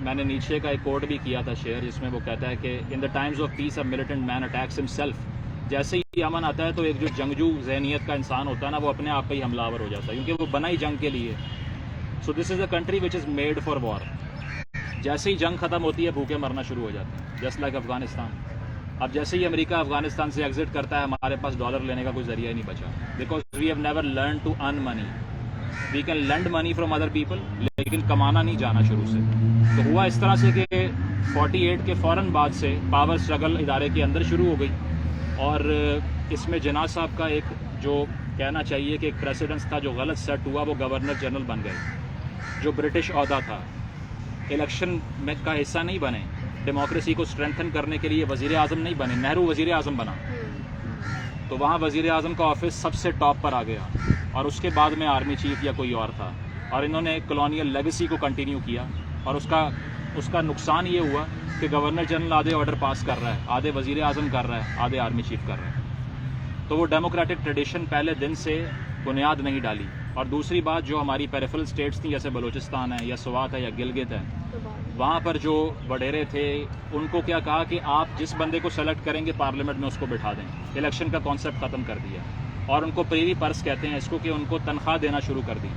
میں نے نیچے کا ایک کوٹ بھی کیا تھا شیئر، جس میں وہ کہتا ہے کہ in the times of peace a militant man attacks himself. جیسے ہی امن آتا ہے تو ایک جو جنگجو ذہنیت کا انسان ہوتا ہے نا، وہ اپنے آپ پہ ہی حملہ آور ہو جاتا ہے، کیونکہ وہ بنا ہی جنگ کے لیے. So this is a country which is made for war. جیسے ہی جنگ ختم ہوتی ہے بھوکے مرنا شروع ہو جاتے ہیں، جسٹ لائک افغانستان. اب جیسے ہی امریکہ افغانستان سے ایگزٹ کرتا ہے، ہمارے پاس ڈالر لینے کا کوئی ذریعہ ہی نہیں بچا، because we have never learn to earn money. We can lend money from other people, لیکن کمانا نہیں جانا شروع سے. تو ہوا اس طرح سے کہ 48 کے فوراً بعد سے پاور اسٹرگل ادارے کے اندر شروع ہو گئی، اور اس میں جناح صاحب کا ایک جو کہنا چاہیے کہ ایک پریسیڈنس تھا جو غلط سیٹ ہوا، وہ گورنر جنرل بن گئے، جو برٹش عہدہ تھا. الیکشن میں کا حصہ نہیں بنے، ڈیموکریسی کو اسٹرینتھن کرنے کے لیے وزیر اعظم نہیں بنے. نہرو وزیر اعظم بنا، تو وہاں وزیر اعظم کا آفس سب سے ٹاپ پر آ گیا، اور اس کے بعد میں آرمی چیف یا کوئی اور تھا، اور انہوں نے کلونیل لیگیسی کو کنٹینیو کیا. اور اس کا نقصان یہ ہوا کہ گورنر جنرل آدھے آرڈر پاس کر رہا ہے، آدھے وزیر اعظم کر رہا ہے، آدھے آرمی چیف کر رہا ہے. تو وہ ڈیموکریٹک ٹریڈیشن پہلے دن سے بنیاد نہیں ڈالی. اور دوسری بات، جو ہماری پیریفرل اسٹیٹس تھیں جیسے بلوچستان ہے یا سوات ہے یا گلگت ہے، وہاں پر جو وڈیرے تھے ان کو کیا کہا کہ آپ جس بندے کو سلیکٹ کریں گے پارلیمنٹ میں اس کو بٹھا دیں. الیکشن کا کانسیپٹ ختم کر دیا، اور ان کو پریوی پرس کہتے ہیں اس کو، کہ ان کو تنخواہ دینا شروع کر دی.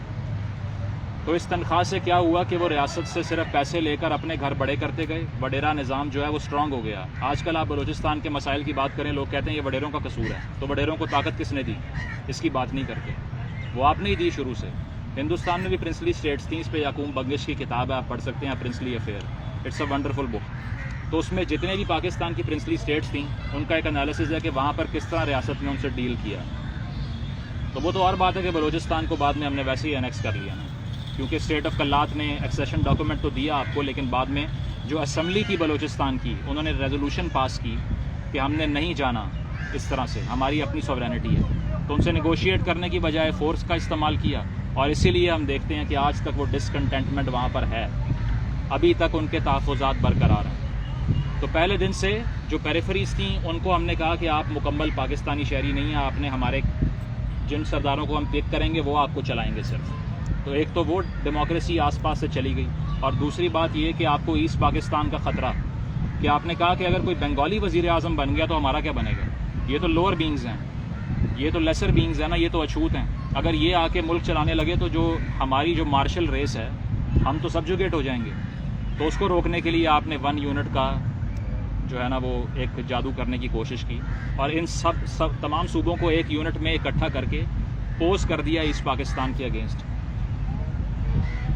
تو اس تنخواہ سے کیا ہوا کہ وہ ریاست سے صرف پیسے لے کر اپنے گھر بڑے کرتے گئے. وڈیرا نظام جو ہے وہ اسٹرانگ ہو گیا. آج کل آپ بلوچستان کے مسائل کی بات کریں، لوگ کہتے ہیں یہ وڈیروں کا قصور ہے. تو وڈیروں کو طاقت کس نے دی؟ اس کی بات نہیں کرتے، وہ آپ نے ہی دی شروع سے. ہندوستان میں بھی پرنسلی اسٹیٹس تھیں، اس پہ یعقوب بنگش کی کتاب ہے، آپ پڑھ سکتے ہیں، princely affair. It's a wonderful book. تو اس میں جتنے بھی پاکستان کی پرنسلی اسٹیٹس تھیں ان کا ایک انالیسز ہے کہ وہاں پر کس طرح ریاست نے ان سے ڈیل کیا. تو وہ تو اور بات ہے کہ بلوچستان کو بعد میں ہم نے ویسے ہی انیکس کر لیا نا، کیونکہ اسٹیٹ آف کلات نے ایکسیشن ڈاکومنٹ تو دیا آپ کو، لیکن بعد میں جو اسمبلی کی بلوچستان کی، انہوں نے ریزولوشن پاس کی کہ ہم نے نہیں جانا اس طرح سے، ہماری اپنی سوورینٹی ہے. تو ان سے نیگوشیٹ کرنے کی بجائے فورس کا استعمال کیا، اور اسی لیے ہم دیکھتے ہیں کہ آج تک وہ ڈسکنٹینٹمنٹ وہاں پر ہے، ابھی تک ان کے تحفظات برقرار ہیں. تو پہلے دن سے جو پیریفریز تھیں ان کو ہم نے کہا کہ آپ مکمل پاکستانی شہری نہیں ہیں، آپ نے ہمارے جن سرداروں کو ہم پک کریں گے وہ آپ کو چلائیں گے صرف. تو ایک تو وہ ڈیموکریسی آس پاس سے چلی گئی، اور دوسری بات یہ کہ آپ کو ایسٹ پاکستان کا خطرہ، کہ آپ نے کہا کہ اگر کوئی بنگالی وزیر اعظم بن گیا تو ہمارا کیا بنے گا؟ یہ تو لوور بینگز ہیں، یہ تو لیسر بینگز ہیں نا، یہ تو اچھوت ہیں. اگر یہ آ کے ملک چلانے لگے تو جو ہماری جو مارشل ریس ہے ہم تو سبجوگیٹ ہو جائیں گے. تو اس کو روکنے کے لیے آپ نے 1 یونٹ کا جو ہے نا وہ ایک جادو کرنے کی کوشش کی، اور ان سب تمام صوبوں کو ایک یونٹ میں اکٹھا کر کے پوز کر دیا ایسٹ پاکستان کے اگینسٹ.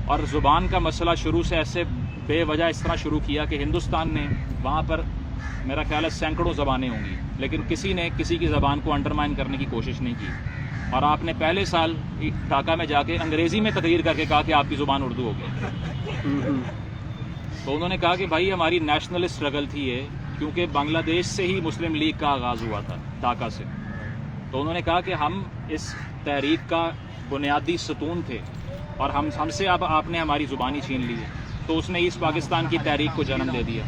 اور زبان کا مسئلہ شروع سے ایسے بے وجہ اس طرح شروع کیا کہ ہندوستان نے وہاں پر میرا خیال ہے سینکڑوں زبانیں ہوں گی، لیکن کسی نے کسی کی زبان کو انڈرمائن کرنے کی کوشش نہیں کی. اور آپ نے پہلے سال ڈھاکہ میں جا کے انگریزی میں تقریر کر کے کہا کہ آپ کی زبان اردو ہو گئی. تو انہوں نے کہا کہ بھائی ہماری نیشنل اسٹرگل تھی یہ، کیونکہ بنگلہ دیش سے ہی مسلم لیگ کا آغاز ہوا تھا، ڈھاکہ سے. تو انہوں نے کہا کہ ہم اس تحریک کا بنیادی ستون تھے، اور ہم سے اب آپ نے ہماری زبانی چھین لی ہے. تو اس نے ایسٹ پاکستان کی تحریک کو جنم دے دیا.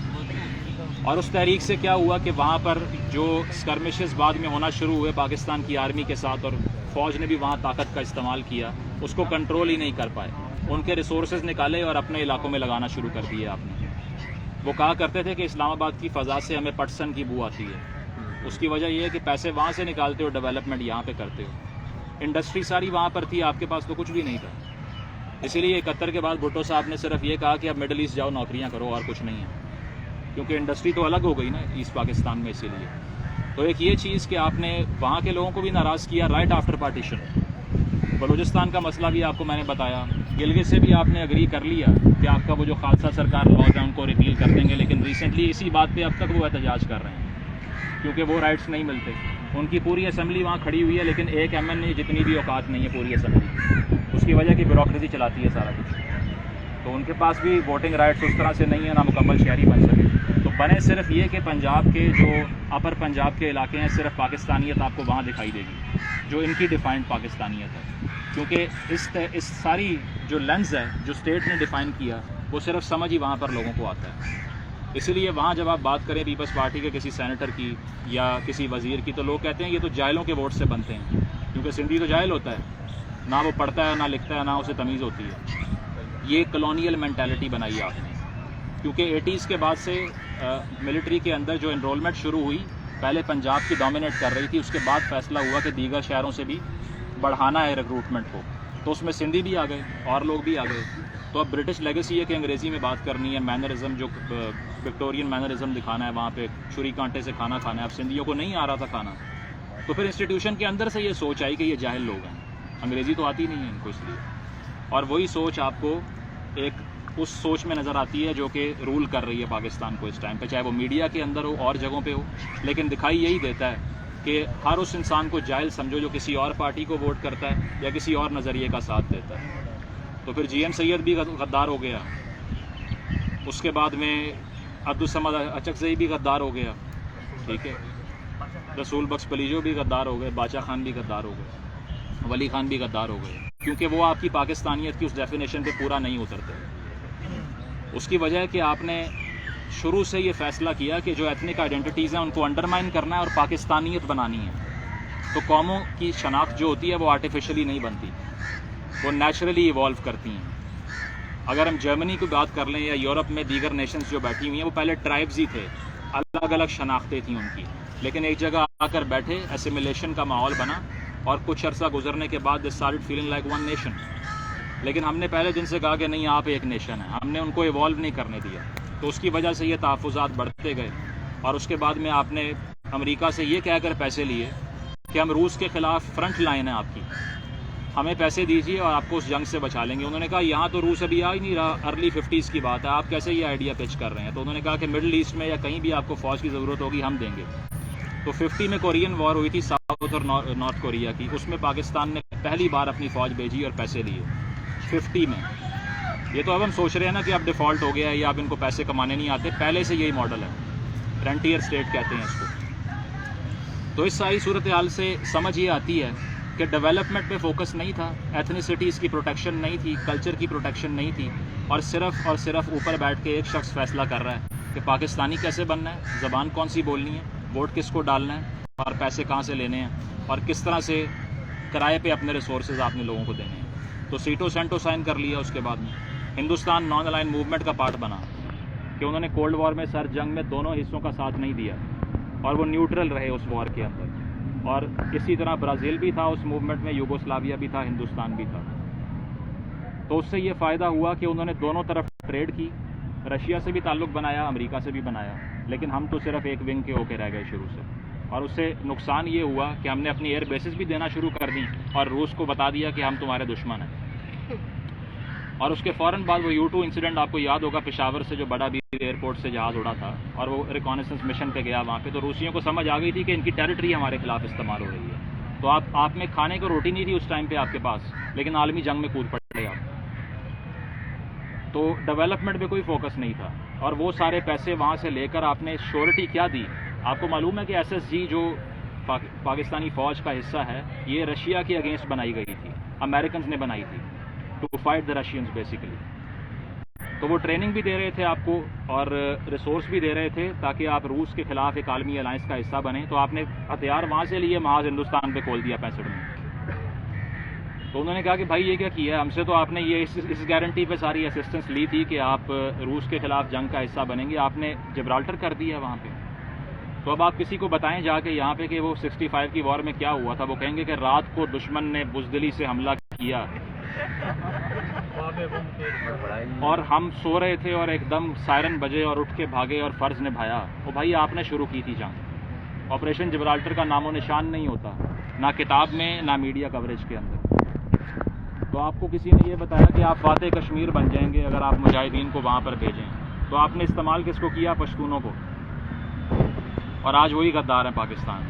اور اس تحریک سے کیا ہوا کہ وہاں پر جو اسکرمشز بعد میں ہونا شروع ہوئے پاکستان کی آرمی کے ساتھ، اور فوج نے بھی وہاں طاقت کا استعمال کیا، اس کو کنٹرول ہی نہیں کر پائے. ان کے ریسورسز نکالے اور اپنے علاقوں میں لگانا شروع کر دیے آپ نے. وہ کہا کرتے تھے کہ اسلام آباد کی فضا سے ہمیں پٹسن کی بو آتی ہے. اس کی وجہ یہ ہے کہ پیسے وہاں سے نکالتے ہو، ڈیولپمنٹ یہاں پہ کرتے ہو. انڈسٹری ساری وہاں پر تھی، آپ کے پاس تو کچھ بھی نہیں تھا. اسی لیے 71 کے بعد بھٹو صاحب نے صرف یہ کہا کہ اب مڈل ایسٹ جاؤ نوکریاں کرو، اور کچھ نہیں ہے، کیونکہ انڈسٹری تو الگ ہو گئی نا ایسٹ پاکستان میں. اسی لیے تو ایک یہ چیز کہ آپ نے وہاں کے لوگوں کو بھی ناراض کیا رائٹ آفٹر پارٹیشن. بلوچستان کا مسئلہ بھی آپ کو میں نے بتایا، گلگت سے بھی آپ نے اگری کر لیا کہ آپ کا وہ جو خالصہ سرکار لاز ہیں ان کو ریپیل کر دیں گے، لیکن ریسنٹلی اسی بات پہ اب تک وہ احتجاج کر رہے ہیں، کیونکہ وہ رائٹس نہیں ملتے. ان کی پوری اسمبلی وہاں کھڑی ہوئی ہے، لیکن ایک ایم این اے جتنی بھی اوقات نہیں ہے پوری اسمبلی. اس کی وجہ کی بیوروکریسی چلاتی ہے سارا کچھ. تو ان کے پاس بھی ووٹنگ رائٹس اس طرح سے نہیں ہے، نہ مکمل شہری بن سکے. تو بنے صرف یہ کہ پنجاب کے جو اپر پنجاب کے علاقے ہیں، صرف پاکستانیت آپ کو وہاں دکھائی دے گی، جو ان کی ڈیفائنڈ پاکستانیت ہے. کیونکہ اس ساری جو لینز ہے جو اسٹیٹ نے ڈیفائن کیا، وہ صرف سمجھ ہی وہاں پر لوگوں کو آتا ہے. اسی لیے وہاں جب آپ بات کریں پیپلز پارٹی کے کسی سینیٹر کی یا کسی وزیر کی، تو لوگ کہتے ہیں یہ تو جاہلوں کے ووٹ سے بنتے ہیں، کیونکہ سندھی تو جاہل ہوتا ہے، نہ وہ پڑھتا ہے نہ لکھتا ہے نہ اسے تمیز ہوتی ہے. یہ کلونیل مینٹیلٹی بنائی ہے آپ نے. کیونکہ 80s کے بعد سے ملٹری کے اندر جو انرولمنٹ شروع ہوئی پہلے پنجاب کی ڈومینیٹ کر رہی تھی، اس کے بعد فیصلہ ہوا کہ دیگر شہروں سے بھی بڑھانا ہے ریکروٹمنٹ کو، تو اس میں سندھی بھی آ گئے اور لوگ بھی آ گئے. تو اب برٹش لیگیسی ہے کہ انگریزی میں بات کرنی ہے، مینرزم جو وکٹورین مینرزم دکھانا ہے، وہاں پہ چھری کانٹے سے کھانا کھانا ہے. اب سندھیوں کو نہیں آ رہا تھا کھانا، تو پھر انسٹیٹیوشن کے اندر سے یہ سوچ آئی کہ یہ جاہل لوگ ہیں، انگریزی تو آتی نہیں ہے ان کو اس لیے. اور وہی سوچ آپ کو ایک اس سوچ میں نظر آتی ہے جو کہ رول کر رہی ہے پاکستان کو اس ٹائم پہ، چاہے وہ میڈیا کے اندر ہو اور جگہوں پہ ہو، لیکن دکھائی یہی دیتا ہے کہ ہر اس انسان کو جاہل سمجھو جو کسی اور پارٹی کو ووٹ کرتا ہے یا کسی اور نظریے کا ساتھ دیتا ہے. تو پھر جی ایم سید بھی غدار ہو گیا، اس کے بعد میں عبدالصمد اچکزئی بھی غدار ہو گیا، ٹھیک ہے، رسول بخش پلیجو بھی غدار ہو گئے، باچا خان بھی غدار ہو گئے، ولی خان بھی غدار ہو گئے، کیونکہ وہ آپ کی پاکستانیت کی اس ڈیفینیشن پہ پورا نہیں اترتے. اس کی وجہ ہے کہ آپ نے شروع سے یہ فیصلہ کیا کہ جو ایتھنک آئیڈینٹیز ہیں ان کو انڈرمائن کرنا ہے اور پاکستانیت بنانی ہے. تو قوموں کی شناخت جو ہوتی ہے وہ آرٹیفیشلی نہیں بنتی، وہ نیچرلی ایوالو کرتی ہیں. اگر ہم جرمنی کی بات کر لیں یا یورپ میں دیگر نیشنز جو بیٹھی ہوئی ہیں، وہ پہلے ٹرائبز ہی تھے، الگ الگ شناختیں تھیں ان کی، لیکن ایک جگہ آ کر بیٹھے، اسیمیلیشن کا ماحول بنا اور کچھ عرصہ گزرنے کے بعد they started feeling like one nation. لیکن ہم نے پہلے دن سے کہا کہ نہیں، آپ ایک نیشن ہیں، ہم نے ان کو ایوالو نہیں کرنے دیا. تو اس کی وجہ سے یہ تحفظات بڑھتے گئے. اور اس کے بعد میں آپ نے امریکہ سے یہ کہہ کر پیسے لیے کہ ہم روس کے خلاف فرنٹ لائن ہے آپ کی، ہمیں پیسے دیجیے اور آپ کو اس جنگ سے بچا لیں گے. انہوں نے کہا یہاں تو روس ابھی آ ہی نہیں رہا، ارلی 50s کی بات ہے، آپ کیسے یہ آئیڈیا پچ کر رہے ہیں؟ تو انہوں نے کہا کہ مڈل ایسٹ میں یا کہیں بھی آپ کو فوج کی ضرورت ہوگی ہم دیں گے. تو 50 میں کورین وار ہوئی تھی ساؤتھ اور نارتھ کوریا کی، اس میں پاکستان نے پہلی بار اپنی فوج بھیجی اور پیسے لیے 50 میں. یہ تو اب ہم سوچ رہے ہیں نا کہ اب ڈیفالٹ ہو گیا ہے یا اب ان کو پیسے کمانے نہیں آتے، پہلے سے یہی ماڈل ہے، فرنٹیئر اسٹیٹ کہتے ہیں اس کو. تو اس ساری صورتحال سے سمجھ یہ آتی ہے کہ ڈیولپمنٹ پہ فوکس نہیں تھا، ایتھنیسٹیز کی پروٹیکشن نہیں تھی، کلچر کی پروٹیکشن نہیں تھی، اور صرف اوپر بیٹھ کے ایک شخص فیصلہ کر رہا ہے کہ پاکستانی کیسے بننا ہے، زبان کون سی بولنی ہے، ووٹ کس کو ڈالنا ہے، اور پیسے کہاں سے لینے ہیں، اور کس طرح سے کرائے پہ اپنے ریسورسز آپ نے لوگوں کو دینے ہیں. تو سیٹو سینٹو سائن کر لیا. اس کے بعد میں ہندوستان نان الائن موومنٹ کا پارٹ بنا کہ انہوں نے کولڈ وار میں سر جنگ میں دونوں حصوں کا ساتھ نہیں دیا اور وہ نیوٹرل رہے اس وار کے اندر. اور اسی طرح برازیل بھی تھا اس موومنٹ میں، یوگوسلاویا بھی تھا، ہندوستان بھی تھا. تو اس سے یہ فائدہ ہوا کہ انہوں نے دونوں طرف ٹریڈ کی، رشیا سے بھی تعلق بنایا، امریکہ سے بھی بنایا، لیکن ہم تو صرف ایک ونگ کے ہو کے رہ گئے شروع سے. اور اس سے نقصان یہ ہوا کہ ہم نے اپنی ایئر بیسز بھی دینا شروع کر دی اور روس کو بتا دیا کہ ہم تمہارے دشمن ہیں. اور اس کے فوراً بعد وہ U2 انسیڈنٹ آپ کو یاد ہوگا، پشاور سے جو بڑا بیر ایئرپورٹ سے جہاز اڑا تھا اور وہ ریکانیسنس مشن پہ گیا وہاں پہ، تو روسیوں کو سمجھ آ گئی تھی کہ ان کی ٹیریٹری ہمارے خلاف استعمال ہو رہی ہے. تو آپ میں کھانے کو روٹی نہیں تھی اس ٹائم پہ آپ کے پاس، لیکن عالمی جنگ میں کود پڑے آپ. تو ڈیولپمنٹ پہ کوئی فوکس نہیں تھا، اور وہ سارے پیسے وہاں سے لے کر آپ نے شیورٹی کیا دی. آپ کو معلوم ہے کہ SSG جو پاکستانی فوج کا حصہ ہے، یہ رشیا کے اگینسٹ بنائی گئی تھی، امریکنز نے بنائی تھی to fight the Russians basically. تو وہ ٹریننگ بھی دے رہے تھے آپ کو اور ریسورس بھی دے رہے تھے تاکہ آپ روس کے خلاف ایک عالمی الائنس کا حصہ بنیں. تو آپ نے ہتھیار وہاں سے لیے، محاذ ہندوستان پہ کھول دیا 65 میں. تو انہوں نے کہا کہ بھائی یہ کیا کیا ہے ہم سے؟ تو آپ نے یہ اس گارنٹی پہ ساری اسسٹنس لی تھی کہ آپ روس کے خلاف جنگ کا حصہ بنیں گے، آپ نے جبرالٹر کر دیا وہاں پہ. تو اب آپ کسی کو بتائیں جا کے یہاں پہ کہ وہ 65 کی وار میں کیا ہوا تھا، وہ کہیں گے کہ رات کو دشمن نے بزدلی سے حملہ کیا اور ہم سو رہے تھے اور ایک دم سائرن بجے اور اٹھ کے بھاگے اور فرض نبھایا. وہ بھائی آپ نے شروع کی تھی جنگ. آپریشن جبرالٹر کا نام و نشان نہیں ہوتا، نہ کتاب میں نہ میڈیا کوریج کے اندر. تو آپ کو کسی نے یہ بتایا کہ آپ فاتح کشمیر بن جائیں گے اگر آپ مجاہدین کو وہاں پر بھیجیں. تو آپ نے استعمال کس کو کیا؟ پشتونوں کو. اور آج وہی غدار ہیں پاکستان.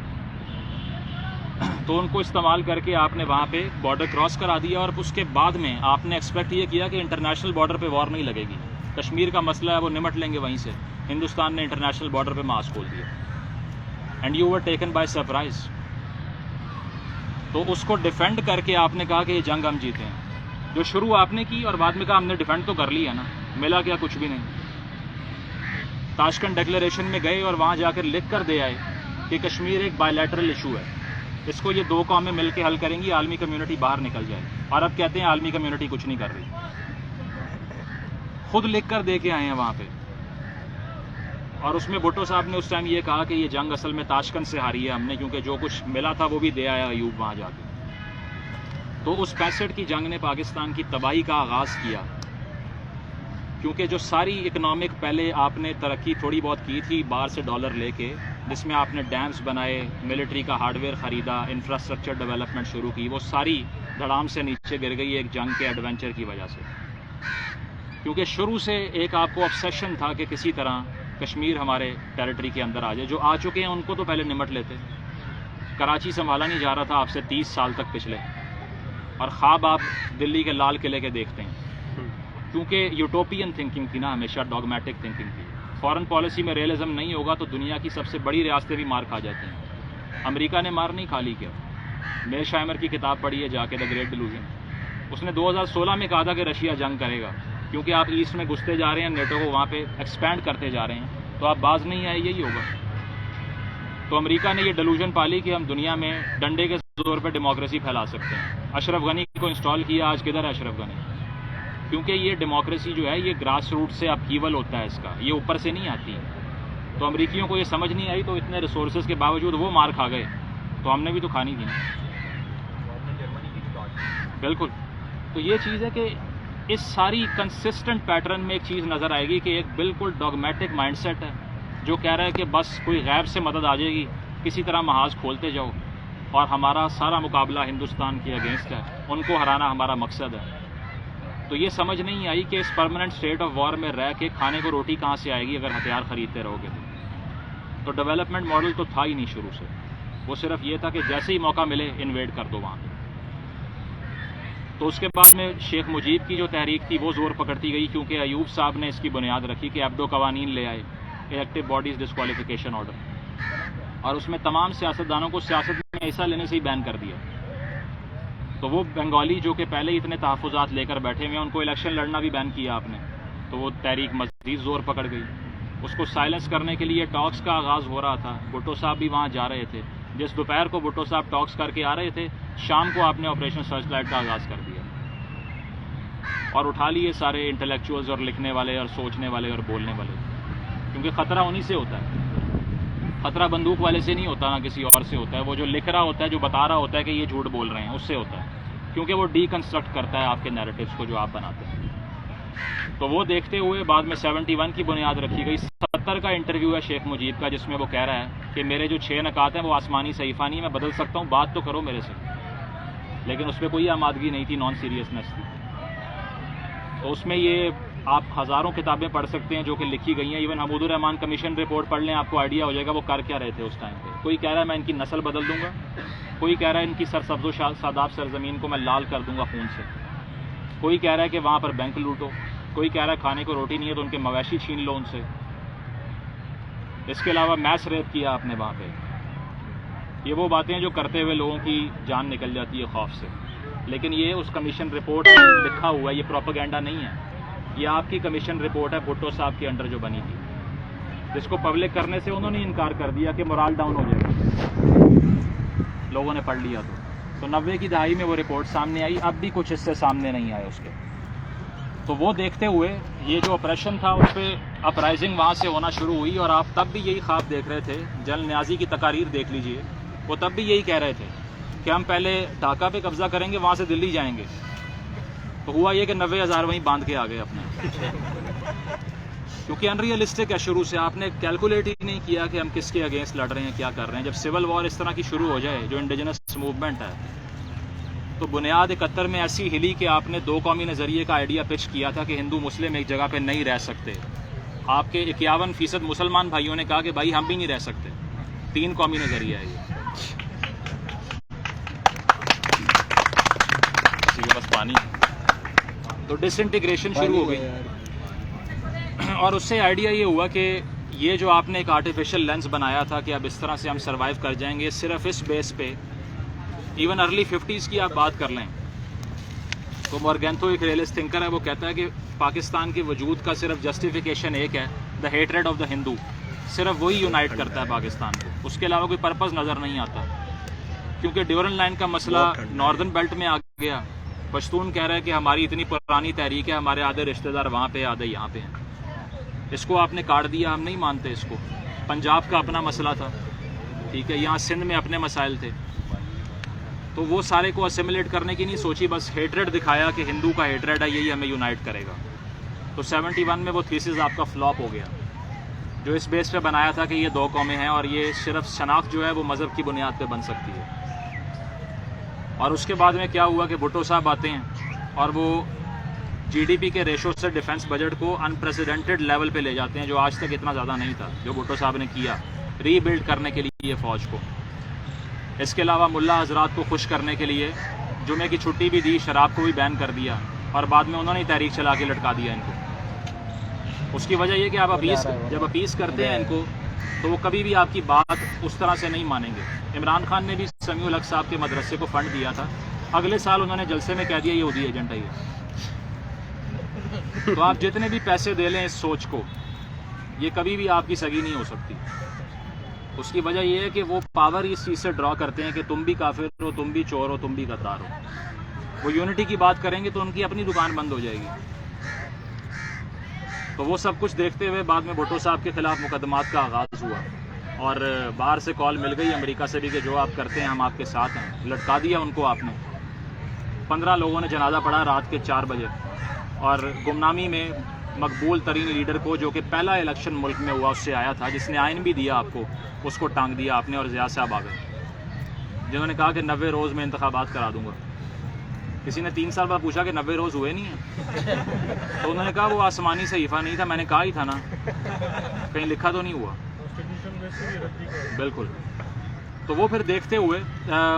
تو ان کو استعمال کر کے آپ نے وہاں پہ بارڈر کراس کرا دیا، اور اس کے بعد میں آپ نے ایکسپیکٹ یہ کیا کہ انٹرنیشنل بارڈر پہ وار نہیں لگے گی، کشمیر کا مسئلہ ہے وہ نمٹ لیں گے وہیں سے. ہندوستان نے انٹرنیشنل بارڈر پہ ماسک کھول دیا and you were taken by surprise. تو اس کو ڈیفینڈ کر کے آپ نے کہا کہ یہ جنگ ہم جیتے ہیں، جو شروع آپ نے کی، اور بعد میں کہا ہم نے ڈیفینڈ تو کر لی ہے نا، ملا کیا؟ کچھ بھی نہیں. تاشکنڈ ڈیکلیریشن میں گئے اور وہاں جا کر لکھ کر دے آئے کہ کشمیر ایک بائی لیٹرل ایشو ہے، اس کو یہ دو قومیں مل کے حل کریں گی، عالمی کمیونٹی باہر نکل جائے. اور اب کہتے ہیں عالمی کمیونٹی کچھ نہیں کر رہی، خود لکھ کر دے کے آئے ہیں وہاں پہ. اور اس میں بھٹو صاحب نے اس ٹائم یہ کہا کہ یہ جنگ اصل میں تاشکند سے ہاری ہے ہم نے، کیونکہ جو کچھ ملا تھا وہ بھی دے آیا ایوب وہاں جا کے. تو اس 65 کی جنگ نے پاکستان کی تباہی کا آغاز کیا، کیونکہ جو ساری اکنامک پہلے آپ نے ترقی تھوڑی بہت کی تھی باہر سے ڈالر لے کے، جس میں آپ نے ڈیمز بنائے، ملٹری کا ہارڈ ویئر خریدا، انفراسٹرکچر ڈیولپمنٹ شروع کی، وہ ساری دھڑام سے نیچے گر گئی ایک جنگ کے ایڈونچر کی وجہ سے. کیونکہ شروع سے ایک آپ کو obsession تھا کہ کسی طرح کشمیر ہمارے ٹیریٹری کے اندر آ جائے. جو آ چکے ہیں ان کو تو پہلے نمٹ لیتے. کراچی سنبھالا نہیں جا رہا تھا آپ سے 30 سال تک پچھلے، اور خواب آپ دلی کے لال قلعے کے دیکھتے ہیں، کیونکہ یوٹوپین تھنکنگ تھی نا، ہمیشہ ڈاگمیٹک تھنکنگ تھی. فارن پالیسی میں ریئلزم نہیں ہوگا تو دنیا کی سب سے بڑی ریاستیں بھی مار کھا جاتی ہیں. امریکہ نے مار نہیں کھا لی کیا؟ میر شائمر کی کتاب پڑھی ہے جا کے، دا گریٹ ڈیلوژن. اس نے 2016 میں کہا تھا کہ رشیا جنگ کرے گا، کیونکہ آپ ایسٹ میں گھستے جا رہے ہیں، نیٹو کو وہاں پہ ایکسپینڈ کرتے جا رہے ہیں، تو آپ باز نہیں آئے، یہی ہوگا. تو امریکہ نے یہ ڈیلوژن پالی کہ ہم دنیا میں ڈنڈے کے زور پہ ڈیموکریسی پھیلا سکتے ہیں. اشرف غنی کو انسٹال کیا، آج کدھر ہے اشرف غنی؟ کیونکہ یہ ڈیموکریسی جو ہے یہ گراس روٹ سے اپہیول ہوتا ہے، اس کا یہ اوپر سے نہیں آتی. تو امریکیوں کو یہ سمجھ نہیں آئی، تو اتنے ریسورسز کے باوجود وہ مار کھا گئے، تو ہم نے بھی تو کھانی تھی نا. بالکل. تو یہ چیز ہے کہ اس ساری کنسسٹنٹ پیٹرن میں ایک چیز نظر آئے گی کہ ایک بالکل ڈاگمیٹک مائنڈ سیٹ ہے جو کہہ رہا ہے کہ بس کوئی غیب سے مدد آ جائے گی، کسی طرح محاذ کھولتے جاؤ، اور ہمارا سارا مقابلہ ہندوستان کے اگینسٹ ہے، ان کو ہرانا ہمارا مقصد ہے. تو یہ سمجھ نہیں آئی کہ اس پرماننٹ اسٹیٹ آف وار میں رہ کے کھانے کو روٹی کہاں سے آئے گی اگر ہتھیار خریدتے رہو گے. تو ڈیولپمنٹ ماڈل تو تھا ہی نہیں شروع سے، وہ صرف یہ تھا کہ جیسے ہی موقع ملے انویڈ کر دو وہاں پہ. تو اس کے بعد میں شیخ مجیب کی جو تحریک تھی وہ زور پکڑتی گئی، کیونکہ ایوب صاحب نے اس کی بنیاد رکھی کہ ایبڈو قوانین لے آئے، الیکٹو باڈیز ڈسکوالیفیکیشن آرڈر، اور اس میں تمام سیاستدانوں کو سیاست میں حصہ لینے سے ہی بین کر دیا. تو وہ بنگالی جو کہ پہلے ہی اتنے تحفظات لے کر بیٹھے ہوئے ہیں، ان کو الیکشن لڑنا بھی بین کیا آپ نے. تو وہ تحریک مزید زور پکڑ گئی. اس کو سائلنس کرنے کے لیے ٹاکس کا آغاز ہو رہا تھا. بھٹو صاحب بھی وہاں جا رہے تھے. جس دوپہر کو بھٹو صاحب ٹاکس کر کے آ رہے تھے، شام کو آپ نے آپریشن سرچ لائٹ کا آغاز کر دیا، اور اٹھا لیے سارے انٹلیکچوئلز اور لکھنے والے اور سوچنے والے اور بولنے والے. کیونکہ خطرہ انہی سے ہوتا ہے، خطرہ بندوق والے سے نہیں ہوتا، نہ کسی اور سے ہوتا ہے. وہ جو لکھ رہا ہوتا ہے، جو بتا رہا ہوتا ہے کہ یہ جھوٹ بول رہے ہیں، اس سے ہوتا ہے، کیونکہ وہ ڈی کنسٹرکٹ کرتا ہے آپ کے نیریٹیوز کو جو آپ بناتے ہیں. تو وہ دیکھتے ہوئے بعد میں 71 کی بنیاد رکھی گئی. 70 کا انٹرویو ہے شیخ مجیب کا، جس میں وہ کہہ رہا ہے کہ میرے جو 6 نکات ہیں وہ آسمانی صحیفہ نہیں، میں بدل سکتا ہوں، بات تو کرو میرے سے. لیکن اس پہ کوئی آمادگی نہیں تھی، نان سیریسنس تھی. تو اس میں یہ آپ ہزاروں کتابیں پڑھ سکتے ہیں جو کہ لکھی گئی ہیں. ایون حمود الرحمان کمیشن رپورٹ پڑھ لیں، آپ کو آئیڈیا ہو جائے گا وہ کر کیا رہے تھے اس ٹائم پہ. کوئی کہہ رہا ہے میں ان کی نسل بدل دوں گا، کوئی کہہ رہا ہے ان کی سرسبز و شاداب سرزمین کو میں لال کر دوں گا خون سے، کوئی کہہ رہا ہے کہ وہاں پر بینک لوٹو، کوئی کہہ رہا ہے کھانے کو روٹی نہیں ہے تو ان کے مویشی چھین لو ان سے. اس کے علاوہ میس ریپ کیا آپ نے وہاں پہ. یہ وہ باتیں جو کرتے ہوئے لوگوں کی جان نکل جاتی ہے خوف سے. لیکن یہ اس کمیشن رپورٹ میں لکھا ہوا ہے، یہ پروپیگنڈا نہیں ہے. یہ آپ کی کمیشن رپورٹ ہے بھٹو صاحب کے انڈر جو بنی تھی، جس کو پبلک کرنے سے انہوں نے انکار کر دیا کہ مورال ڈاؤن ہو جائے گا، لوگوں نے پڑھ لیا. تو 90 کی دہائی میں وہ رپورٹ سامنے آئی. اب بھی کچھ حصے سامنے نہیں آئے اس کے. تو وہ دیکھتے ہوئے یہ جو آپریشن تھا اس پہ اپرائزنگ وہاں سے ہونا شروع ہوئی. اور آپ تب بھی یہی خواب دیکھ رہے تھے. جنرل نیازی کی تقاریر دیکھ لیجئے، وہ تب بھی یہی کہہ رہے تھے کہ ہم پہلے ڈھاکہ پہ قبضہ کریں گے، وہاں سے دلی جائیں گے. تو ہوا یہ کہ 90,000 وہیں باندھ کے آ گئے اپنے، کیونکہ ان ریئلسٹک ہے. شروع سے آپ نے کیلکولیٹ ہی نہیں کیا کہ ہم کس کے اگینسٹ لڑ رہے ہیں، کیا کر رہے ہیں. جب سول وار اس طرح کی شروع ہو جائے، جو انڈیجنس موومنٹ ہے، تو بنیاد 71 میں ایسی ہلی کہ آپ نے 2 قومی نظریے کا آئیڈیا پچ کیا تھا کہ ہندو مسلم ایک جگہ پہ نہیں رہ سکتے. آپ کے 51% مسلمان بھائیوں نے کہا کہ بھائی ہم بھی نہیں رہ سکتے. 3 قومی نظریہ ہے یہ. بس پانی. تو ڈس انٹیگریشن شروع ہو گئی، اور اس سے آئیڈیا یہ ہوا کہ یہ جو آپ نے ایک آرٹیفیشل لینس بنایا تھا کہ اب اس طرح سے ہم سروائیو کر جائیں گے، صرف اس بیس پہ. ایون ارلی 50s کی آپ بات کر لیں تو مورگنتھو ایک ریئلسٹ تھنکر ہے، وہ کہتا ہے کہ پاکستان کے وجود کا صرف جسٹیفیکیشن ایک ہے، دا ہیٹریڈ آف دا ہندو. صرف وہی یونائٹ کرتا ہے پاکستان کو، اس کے علاوہ کوئی پرپز نظر نہیں آتا. کیونکہ ڈیورن لائن کا مسئلہ ناردرن بیلٹ میں آ گیا. پشتون کہہ رہا ہے کہ ہماری اتنی پرانی تحریک ہے، ہمارے آدھے رشتہ دار وہاں پہ، آدھے یہاں پہ ہیں. اس کو آپ نے کاٹ دیا, ہم نہیں مانتے اس کو. پنجاب کا اپنا مسئلہ تھا, ٹھیک ہے, یہاں سندھ میں اپنے مسائل تھے, تو وہ سارے کو اسیمولیٹ کرنے کی نہیں سوچی, بس ہیٹریڈ دکھایا کہ ہندو کا ہیٹریڈ ہے, یہی ہمیں یونائٹ کرے گا. تو 71 میں وہ تھیسز آپ کا فلاپ ہو گیا, جو اس بیس پہ بنایا تھا کہ یہ دو قومیں ہیں اور یہ صرف شناخت جو ہے وہ مذہب کی بنیاد پہ بن سکتی ہے. اور اس کے بعد میں کیا ہوا کہ بھٹو صاحب آتے ہیں اور وہ جی ڈی پی کے ریشو سے ڈیفنس بجٹ کو انپریسیڈنٹڈ لیول پہ لے جاتے ہیں, جو آج تک اتنا زیادہ نہیں تھا جو بھٹو صاحب نے کیا ری بلڈ کرنے کے لیے فوج کو. اس کے علاوہ ملا حضرات کو خوش کرنے کے لیے جمعے کی چھٹی بھی دی, شراب کو بھی بین کر دیا, اور بعد میں انہوں نے تحریک چلا کے لٹکا دیا ان کو. اس کی وجہ یہ کہ آپ جب اپیس کرتے ہیں ان کو تو وہ کبھی بھی آپ کی بات اس طرح سے نہیں مانیں گے. عمران خان نے بھی سمیع الحق صاحب کے مدرسے کو فنڈ دیا تھا, اگلے سال انہوں نے جلسے میں کہہ دیا یہودی ایجنٹ ہے یہ. تو آپ جتنے بھی پیسے دے لیں اس سوچ کو, یہ کبھی بھی آپ کی سگی نہیں ہو سکتی. اس کی وجہ یہ ہے کہ وہ پاور اس چیز سے ڈرا کرتے ہیں کہ تم بھی کافر ہو, تم بھی چور ہو, تم بھی غدار ہو. وہ یونٹی کی بات کریں گے تو ان کی اپنی دکان بند ہو جائے گی. تو وہ سب کچھ دیکھتے ہوئے بعد میں بھٹو صاحب کے خلاف مقدمات کا آغاز ہوا, اور باہر سے کال مل گئی امریکہ سے بھی کہ جو آپ کرتے ہیں ہم آپ کے ساتھ ہیں. لٹکا دیا ان کو آپ نے. 15 لوگوں نے جنازہ پڑھا رات کے 4 بجے, اور گمنامی میں مقبول ترین لیڈر کو, جو کہ پہلا الیکشن ملک میں ہوا اس سے آیا تھا, جس نے آئین بھی دیا آپ کو, اس کو ٹانگ دیا آپ نے. اور ضیاء صاحب آ گئے جنہوں نے کہا کہ 90 روز میں انتخابات کرا دوں گا. کسی نے 3 سال بعد پوچھا کہ 90 روز ہوئے نہیں ہیں, تو انہوں نے کہا وہ آسمانی صحیفہ نہیں تھا, میں نے کہا ہی تھا نا, کہیں لکھا تو نہیں ہوا. بالکل. تو وہ پھر دیکھتے ہوئے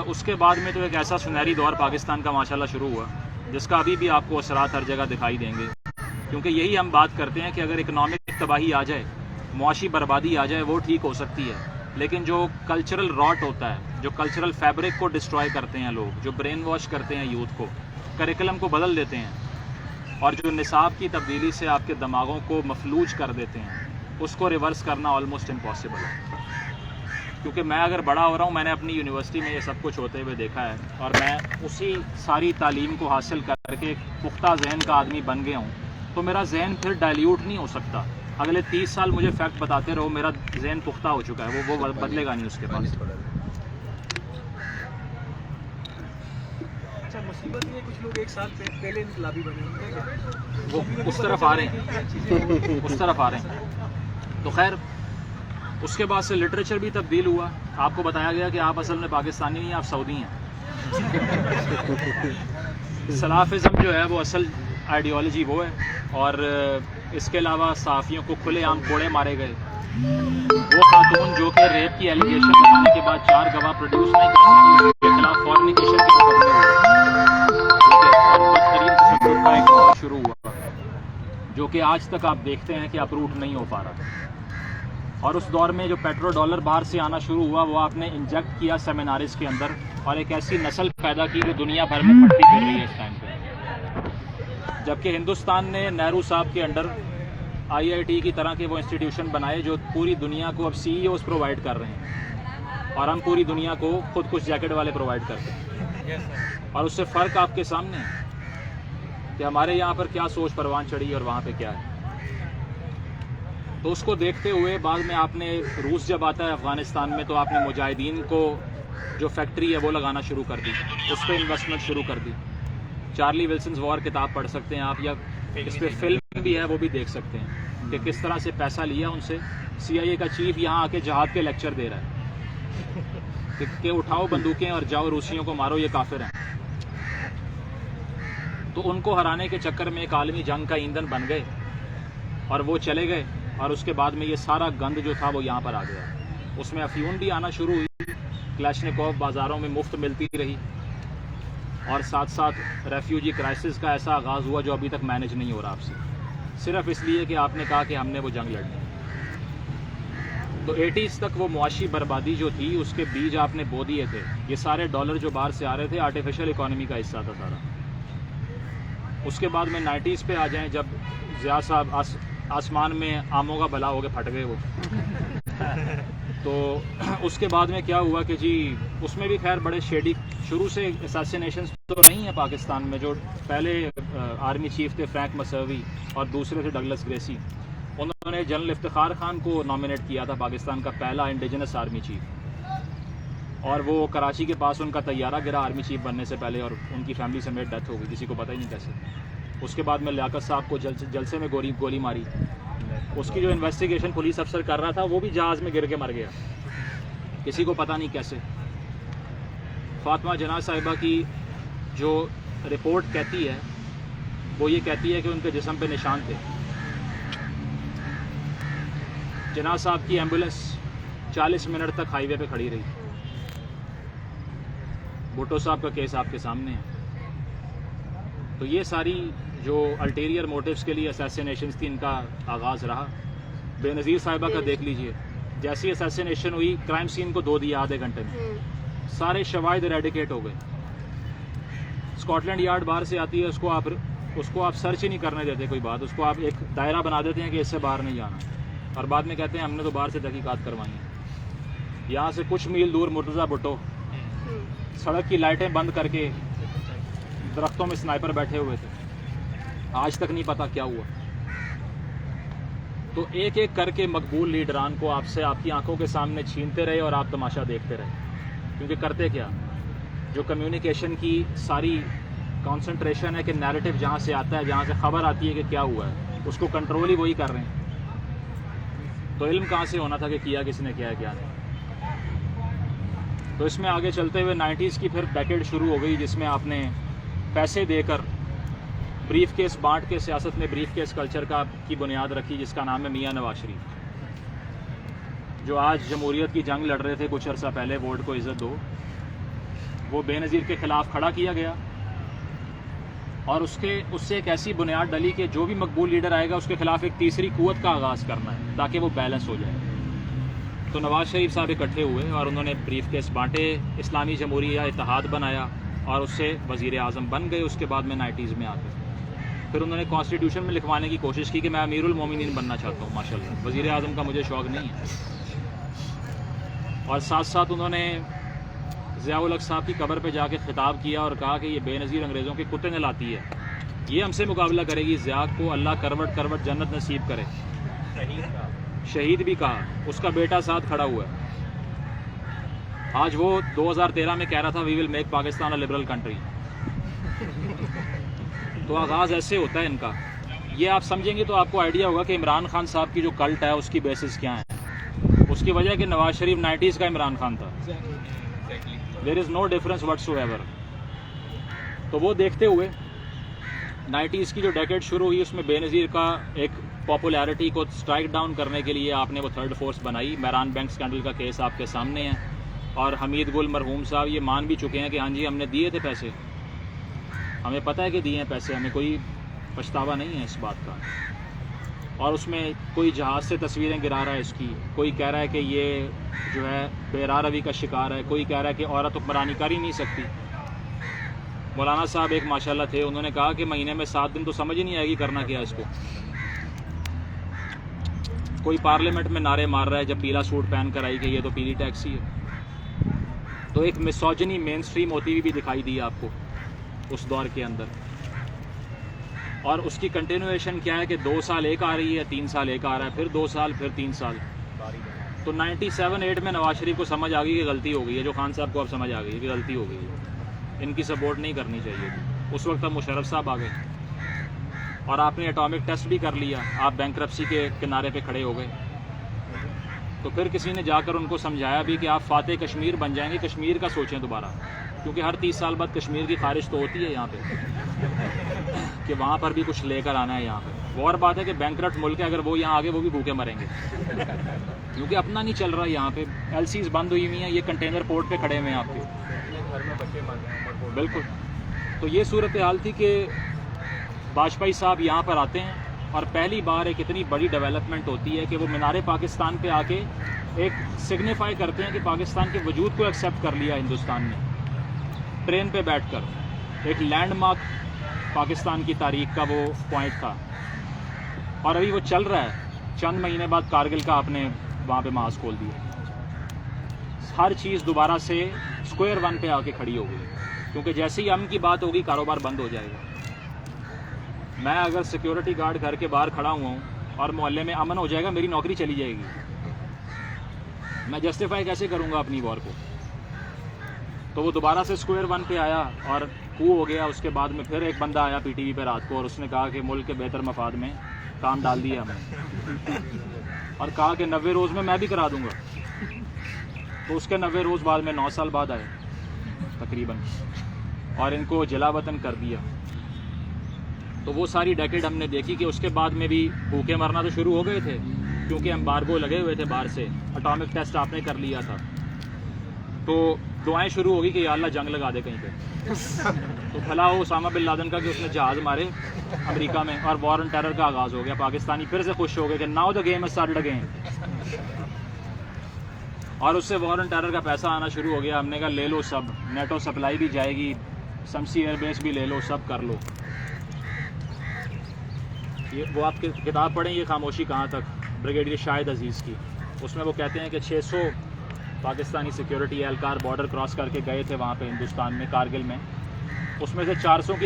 اس کے بعد میں تو ایک ایسا سنہری دور پاکستان کا ماشاءاللہ شروع ہوا, جس کا ابھی بھی آپ کو اثرات ہر جگہ دکھائی دیں گے. کیونکہ یہی ہم بات کرتے ہیں کہ اگر اکنامک تباہی آ جائے, معاشی بربادی آ جائے, وہ ٹھیک ہو سکتی ہے, لیکن جو کلچرل راٹ ہوتا ہے, جو کلچرل فیبرک کو ڈسٹرائے کرتے ہیں لوگ, جو برین واش کرتے ہیں یوتھ کو, کریکلم کو بدل دیتے ہیں, اور جو نصاب کی تبدیلی سے آپ کے دماغوں کو مفلوج کر دیتے ہیں, اس کو ریورس کرنا آلموسٹ امپاسبل ہے. کیونکہ میں اگر بڑا ہو رہا ہوں, میں نے اپنی یونیورسٹی میں یہ سب کچھ ہوتے ہوئے دیکھا ہے, اور میں اسی ساری تعلیم کو حاصل کر کے پختہ ذہن کا آدمی بن گیا ہوں, تو میرا ذہن پھر ڈائلیوٹ نہیں ہو سکتا. اگلے 30 سال مجھے فیکٹ بتاتے رہو, میرا ذہن پختہ ہو چکا ہے, وہ بدلے گا نہیں اس کے پاس. اچھا, مصیبت یہ کچھ لوگ ایک سال پہلے انقلابی بنے ہیں, وہ اس طرف آ رہے ہیں, اس طرف آ رہے ہیں. تو خیر, اس کے بعد سے لٹریچر بھی تبدیل ہوا. آپ کو بتایا گیا کہ آپ اصل میں پاکستانی نہیں, آپ سعودی ہیں. سلافزم جو ہے وہ اصل آئیڈیالوجی وہ ہے, اور اس کے علاوہ صحافیوں کو کھلے عام کوڑے مارے گئے. وہ خاتون جو کہ ریپ کی ایلیگیشن لگانے کے بعد 4 گواہ پروڈیوس نہیں کر سکی, اس کے خلاف فارنیکیشن کے مقدمے ہوئے, اور بدترین تشدد کا ایک دور شروع ہوا, جو کہ آج تک آپ دیکھتے ہیں کہ اپروٹ نہیں ہو پا رہا. اور اس دور میں جو پیٹرو ڈالر باہر سے آنا شروع ہوا, وہ آپ نے انجیکٹ کیا سیمینارز کے اندر, اور ایک ایسی نسل پیدا کی جو دنیا بھر میں پھٹتی پھر رہی ہے اس ٹائم پہ. جبکہ ہندوستان نے نہرو صاحب کے انڈر IIT کی طرح کے وہ انسٹیٹیوشن بنائے جو پوری دنیا کو اب CEOs پرووائڈ کر رہے ہیں, اور ہم پوری دنیا کو خود کچھ جیکٹ والے پرووائڈ کرتے ہیں. اور اس سے فرق آپ کے سامنے ہے کہ ہمارے یہاں پر کیا سوچ پروان چڑھی اور وہاں پہ کیا ہے. تو اس کو دیکھتے ہوئے بعد میں آپ نے, روس جب آتا ہے افغانستان میں, تو آپ نے مجاہدین کو جو فیکٹری ہے وہ لگانا شروع کر دی, اس پہ انویسٹمنٹ شروع کر دی. چارلی ولسنز وار کتاب پڑھ سکتے ہیں آپ, یا اس پہ فلم بھی ہے وہ بھی دیکھ سکتے ہیں کہ کس طرح سے پیسہ لیا ان سے. CIA کا چیف یہاں آ کے جہاد کے لیکچر دے رہا ہے کہ اٹھاؤ بندوقیں اور جاؤ روسیوں کو مارو, یہ کافر ہیں. تو ان کو ہرانے کے چکر میں ایک عالمی جنگ کا ایندھن بن گئے, اور وہ چلے گئے, اور اس کے بعد میں یہ سارا گند جو تھا وہ یہاں پر آ گیا. اس میں افیون بھی آنا شروع ہوئی, کلاشنکوف بازاروں میں مفت ملتی رہی, اور ساتھ ساتھ ریفیوجی کرائسس کا ایسا آغاز ہوا جو ابھی تک مینیج نہیں ہو رہا آپ سے, صرف اس لیے کہ آپ نے کہا کہ ہم نے وہ جنگ لڑنی. تو 80s تک وہ معاشی بربادی جو تھی اس کے بیج آپ نے بو دیے تھے. یہ سارے ڈالر جو باہر سے آ رہے تھے آرٹیفیشل اکانومی کا حصہ تھا سارا. اس کے بعد میں 90s پہ آ جائیں, جب ضیاء صاحب آسمان میں آموں کا بلا ہو کے پھٹ گئے وہ, تو اس کے بعد میں کیا ہوا کہ جی اس میں بھی خیر بڑے شیڈی, شروع سے اساسینیشنز تو نہیں ہیں پاکستان میں. جو پہلے آرمی چیف تھے فرینک مسروی, اور دوسرے تھے ڈگلس گریسی, انہوں نے جنرل افتخار خان کو نامنیٹ کیا تھا پاکستان کا پہلا انڈیجنس آرمی چیف، اور وہ کراچی کے پاس ان کا طیارہ گرا آرمی چیف بننے سے پہلے، اور ان کی فیملی سمیت ڈیتھ ہو گئی، کسی کو پتہ ہی نہیں کیسے۔ اس کے بعد میں لیاقت صاحب کو جلسے میں گولی ماری، اس کی جو انویسٹیگیشن پولیس افسر کر رہا تھا وہ بھی جہاز میں گر کے مر گیا، کسی کو پتہ نہیں کیسے۔ فاطمہ جناح صاحبہ کی جو رپورٹ کہتی ہے وہ یہ کہتی ہے کہ ان کے جسم پہ نشان تھے۔ جناح صاحب کی ایمبولینس 40 منٹ تک ہائی وے پہ کھڑی رہی۔ بھٹو صاحب کا کیس آپ کے سامنے ہے۔ تو یہ ساری جو الٹیریئر موٹیوز کے لیے اسیسینیشنز تھی، ان کا آغاز رہا۔ بے نظیر صاحبہ کا دیکھ لیجئے، جیسی اسیسینیشن ہوئی کرائم سین کو 2 دیا آدھے گھنٹے میں، سارے شواہد ریڈیکیٹ ہو گئے۔ اسکاٹ لینڈ یارڈ باہر سے آتی ہے، اس کو آپ سرچ ہی نہیں کرنے دیتے کوئی بات، اس کو آپ ایک دائرہ بنا دیتے ہیں کہ اس سے باہر نہیں جانا، اور بعد میں کہتے ہیں ہم نے تو باہر سے تحقیقات کروائی ہیں۔ یہاں سے کچھ میل دور مرتضیٰ بھٹو سڑک کی لائٹیں بند کر کے درختوں میں سنائپر بیٹھے ہوئے تھے، آج تک نہیں پتا کیا ہوا۔ تو ایک ایک کر کے مقبول لیڈران کو آپ سے آپ کی آنکھوں کے سامنے چھینتے رہے اور آپ تماشا دیکھتے رہے، کیونکہ کرتے کیا، جو کمیونیکیشن کی ساری کانسنٹریشن ہے کہ نیریٹو جہاں سے آتا ہے، جہاں سے خبر آتی ہے کہ کیا ہوا ہے، اس کو کنٹرول ہی وہی کر رہے ہیں۔ تو علم کہاں سے ہونا تھا کہ کیا کس نے کیا ہے کیا نہیں۔ تو اس میں آگے چلتے ہوئے 90s کی پھر ڈیکیڈ شروع ہو گئی، جس میں آپ نے پیسے دے کر بریف کیس بانٹ کے سیاست میں بریف کیس کلچر کی بنیاد رکھی، جس کا نام ہے میاں نواز شریف، جو آج جمہوریت کی جنگ لڑ رہے تھے کچھ عرصہ پہلے، ووٹ کو عزت دو، وہ بے نظیر کے خلاف کھڑا کیا گیا، اور اس سے ایک ایسی بنیاد ڈلی کہ جو بھی مقبول لیڈر آئے گا اس کے خلاف ایک تیسری قوت کا آغاز کرنا ہے تاکہ وہ بیلنس ہو جائے۔ تو نواز شریف صاحب اکٹھے ہوئے اور انہوں نے بریف کیس بانٹے، اسلامی جمہوریہ اتحاد بنایا اور اس سے وزیر اعظم بن گئے۔ اس کے بعد میں 90s میں آ کے پھر انہوں نے کانسٹیٹیوشن میں لکھوانے کی کوشش کی کہ میں امیر المومنین بننا چاہتا ہوں، ماشاءاللہ وزیر اعظم کا مجھے شوق نہیں ہے۔ اور ساتھ ساتھ انہوں نے ضیاء الحق صاحب کی قبر پہ جا کے خطاب کیا اور کہا کہ یہ بے نظیر انگریزوں کے کتے نہلاتی ہے، یہ ہم سے مقابلہ کرے گی، ضیاء کو اللہ کروٹ کروٹ جنت نصیب کرے۔ شہید بھی کہا، اس کا بیٹا ساتھ کھڑا ہوا ہے۔ آج وہ 2013 میں کہہ رہا تھا we will make Pakistan a liberal country. تو آغاز ایسے ہوتا ہے ان کا، یہ آپ سمجھیں گے تو آپ کو آئیڈیا ہوگا کہ عمران خان صاحب کی جو کلٹ ہے اس کی بیسس کیا ہے۔ اس کی وجہ کہ نواز شریف 90s کا عمران خان تھا، دیر از نو ڈفرنس وٹس ایور۔ تو وہ دیکھتے ہوئے 90s کی جو ڈیکیڈ شروع ہوئی، اس میں بے نظیر کا ایک پاپولیرٹی کو سٹرائک ڈاؤن کرنے کے لیے آپ نے وہ تھرڈ فورس بنائی۔ میران بینک اسکینڈل کا کیس آپ کے سامنے ہے، اور حمید گل مرحوم صاحب یہ مان بھی چکے ہیں کہ ہاں جی ہم نے دیے تھے پیسے، ہمیں پتہ ہے کہ دیے ہیں پیسے، ہمیں کوئی پچھتاوا نہیں ہے اس بات کا۔ اور اس میں کوئی جہاز سے تصویریں گرا رہا ہے اس کی، کوئی کہہ رہا ہے کہ یہ جو ہے بے راہ روی کا شکار ہے، کوئی کہہ رہا ہے کہ عورت حکمرانی کر ہی نہیں سکتی۔ مولانا صاحب ایک ماشاءاللہ تھے، انہوں نے کہا کہ مہینے میں 7 دن تو سمجھ ہی نہیں آئے گی کرنا کیا اس کو۔ کوئی پارلیمنٹ میں نعرے مار رہا ہے جب پیلا سوٹ پہن کر آئی کہ یہ تو پیلی ٹیکسی ہے۔ تو ایک میسوجنی مین سٹریم ہوتی ہوئی بھی دکھائی دی آپ کو اس دور کے اندر، اور اس کی کنٹینویشن کیا ہے کہ 2 سال ایک آ رہی ہے، 3 سال ایک آ رہا ہے، پھر 2 سال، پھر 3 سال۔ تو 97-8 میں نواز شریف کو سمجھ آ گئی کہ غلطی ہو گئی ہے، جو خان صاحب کو اب سمجھ آ گئی ہے کہ غلطی ہو گئی ہے، ان کی سپورٹ نہیں کرنی چاہیے تھی۔ اس وقت اب مشرف صاحب آ گئے اور آپ نے اٹامک ٹیسٹ بھی کر لیا، آپ بینکرپسی کے کنارے پہ کھڑے ہو گئے۔ تو پھر کسی نے جا کر ان کو سمجھایا بھی کہ آپ فاتح کشمیر بن جائیں گے، کشمیر کا سوچیں دوبارہ، کیونکہ ہر 30 سال بعد کشمیر کی خارج تو ہوتی ہے یہاں پہ، کہ وہاں پر بھی کچھ لے کر آنا ہے یہاں پہ۔ وہ اور بات ہے کہ بینکرپٹ ملک ہے، اگر وہ یہاں آگے وہ بھی بھوکے مریں گے، کیونکہ اپنا نہیں چل رہا یہاں پہ، ایل سیز بند ہوئی ہوئی ہیں، یہ کنٹینر پورٹ پہ کھڑے ہوئے ہیں آپ کے۔ بالکل، تو یہ صورتحال تھی کہ واجپئی صاحب یہاں پر آتے ہیں اور پہلی بار ایک اتنی بڑی ڈیولپمنٹ ہوتی ہے کہ وہ مینار پاکستان پہ آ کے ایک سگنیفائی کرتے ہیں کہ پاکستان کے وجود کو ایکسیپٹ کر لیا ہندوستان نے، ٹرین پہ بیٹھ کر۔ ایک لینڈ مارک پاکستان کی تاریخ کا وہ پوائنٹ تھا، اور ابھی وہ چل رہا ہے۔ چند مہینے بعد کارگل کا آپ نے وہاں پہ محاذ کھول دیا، ہر چیز دوبارہ سے اسکوائر ون پہ آ کے کھڑی ہو گئی، کیونکہ جیسے ہی امن کی بات ہوگی کاروبار بند ہو جائے گا۔ میں اگر سیکیورٹی گارڈ گھر کے باہر کھڑا ہوا ہوں اور محلے میں امن ہو جائے گا, میری نوکری چلی جائے گی. میں جسٹیفائی کیسے کروں گا اپنی وار کو؟ تو وہ دوبارہ سے اسکوائر ون پہ آیا اور کو ہو گیا. اس کے بعد میں پھر ایک بندہ آیا پی ٹی وی پہ رات کو, اور اس نے کہا کہ ملک کے بہتر مفاد میں کام ڈال دیا ہم نے, اور کہا کہ 90 روز میں بھی کرا دوں گا. تو اس کے 90 روز بعد میں 9 سال بعد آئے تقریباً, اور ان کو جلا وطن کر دیا. تو وہ ساری ڈیکیڈ ہم نے دیکھی کہ اس کے بعد میں بھی بھوکے مرنا تو شروع ہو گئے تھے, کیونکہ امبارگو لگے ہوئے تھے باہر سے, اٹامک ٹیسٹ آپ نے کر لیا تھا. تو دعائیں شروع ہوگی کہ یا اللہ جنگ لگا دے کہیں پہ. تو بھلا ہو اسامہ بن لادن کا کہ اس نے جہاز مارے امریکہ میں, اور وار آن ٹیرر کا آغاز ہو گیا. پاکستانی پھر سے خوش ہو گئے کہ now the game is started again, اور اس سے وار آن ٹیرر کا پیسہ آنا شروع ہو گیا. ہم نے کہا لے لو سب, نیٹو سپلائی بھی جائے گی, شمسی ایئر بیس بھی لے لو, سب کر لو. یہ وہ آپ کی کتاب پڑھیں, یہ خاموشی کہاں تک, بریگیڈیئر شاہد عزیز کی. اس میں وہ کہتے ہیں کہ 600 پاکستانی سیکیورٹی اہلکار بارڈر کراس کر کے گئے تھے وہاں پہ ہندوستان میں, کارگل میں. اس میں سے 400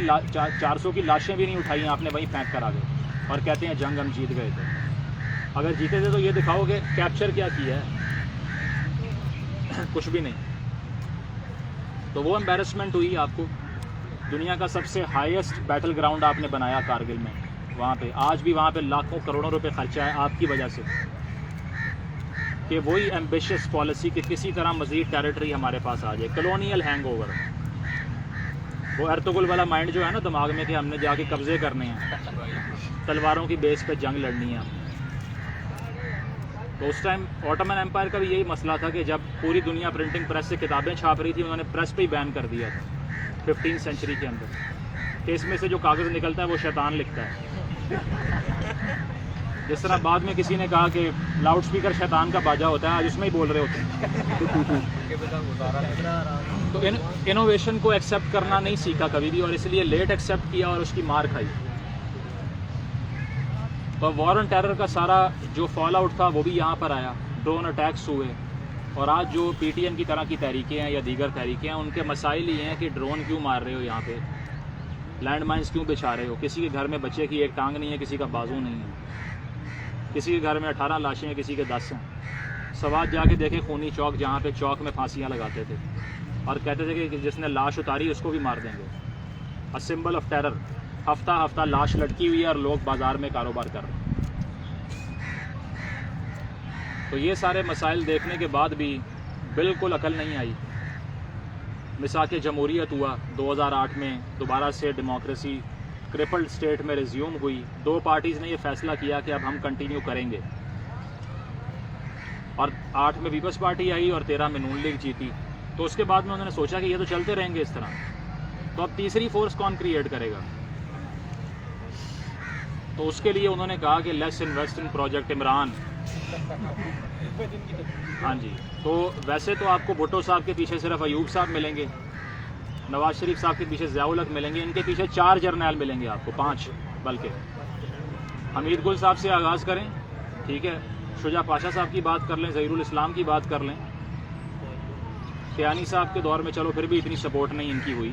کی لاشیں بھی نہیں اٹھائیں آپ نے, وہیں پھینک کر آ گئے, اور کہتے ہیں جنگ ہم جیت گئے تھے. اگر جیتے تھے تو یہ دکھاؤ کہ کیپچر کیا کیا ہے, کچھ بھی نہیں. تو وہ امبیرسمنٹ ہوئی آپ کو. دنیا کا سب سے ہائیسٹ بیٹل گراؤنڈ آپ نے بنایا کارگل میں, وہاں پہ آج بھی وہاں پہ لاکھوں کروڑوں روپے خرچہ ہے آپ کی وجہ سے, کہ وہی ایمبیشس پالیسی کہ کسی طرح مزید ٹیریٹری ہمارے پاس آ جائے, کلونیل ہینگ اوور. وہ ارطغرل والا مائنڈ جو ہے نا دماغ میں کہ ہم نے جا کے قبضے کرنے ہیں, تلواروں کی بیس پہ جنگ لڑنی ہے. تو اس ٹائم آٹومن امپائر کا بھی یہی مسئلہ تھا کہ جب پوری دنیا پرنٹنگ پریس سے کتابیں چھاپ رہی تھی, انہوں نے پریس پہ ہی بین کر دیا تھا 15 سینچری کے اندر, کہ اس میں سے جو کاغذ نکلتا ہے وہ شیطان لکھتا ہے. جس طرح بعد میں کسی نے کہا کہ لاؤڈ سپیکر شیطان کا باجا ہوتا ہے, آج اس میں ہی بول رہے ہوتے ہیں. تو انوویشن کو ایکسیپٹ کرنا نہیں سیکھا کبھی بھی, اور اس لیے لیٹ ایکسیپٹ کیا اور اس کی مار کھائی. تو وار آن ٹیرر کا سارا جو فال آؤٹ تھا وہ بھی یہاں پر آیا, ڈرون اٹیکس ہوئے. اور آج جو پی ٹی ایم کی طرح کی تحریکیں ہیں یا دیگر تحریکیں ہیں, ان کے مسائل یہ ہیں کہ ڈرون کیوں مار رہے ہو یہاں پہ, لینڈ مائنس کیوں بچھا رہے ہو, کسی کے گھر میں بچے کی ایک ٹانگ نہیں ہے, کسی کا بازو نہیں ہے, کسی کے گھر میں 18 لاشیں ہیں, کسی کے 10 ہیں. سوات جا کے دیکھیں خونی چوک, جہاں پہ چوک میں پھانسیاں لگاتے تھے اور کہتے تھے کہ جس نے لاش اتاری اس کو بھی مار دیں گے. A symbol of terror. ہفتہ ہفتہ لاش لٹکی ہوئی ہے اور لوگ بازار میں کاروبار کر رہے ہیں. تو یہ سارے مسائل دیکھنے کے بعد بھی بالکل عقل نہیں آئی. مساق جمہوریت ہوا 2008 میں, دوبارہ سے ڈیموکریسی کرپلڈ اسٹیٹ میں ریزیوم ہوئی. 2 پارٹیز نے یہ فیصلہ کیا کہ اب ہم کنٹینیو کریں گے, اور 8 میں پیپلز پارٹی آئی اور 13 میں نون لیگ جیتی. تو اس کے بعد میں انہوں نے سوچا کہ یہ تو چلتے رہیں گے اس طرح, تو اب تیسری فورس کون کریٹ کرے گا. تو اس کے لیے انہوں نے کہا کہ let's invest in project Imran. ہاں جی. تو ویسے تو آپ کو بھٹو صاحب کے پیچھے صرف ایوب صاحب ملیں گے, نواز شریف صاحب کے پیچھے ضیاء الحق ملیں گے, ان کے پیچھے 4 جرنیل ملیں گے آپ کو, 5 بلکہ. حمید گل صاحب سے آغاز کریں, ٹھیک ہے, شجاع پاشا صاحب کی بات کر لیں, ظہیر الاسلام کی بات کر لیں, کیانی صاحب کے دور میں چلو پھر بھی اتنی سپورٹ نہیں ان کی ہوئی,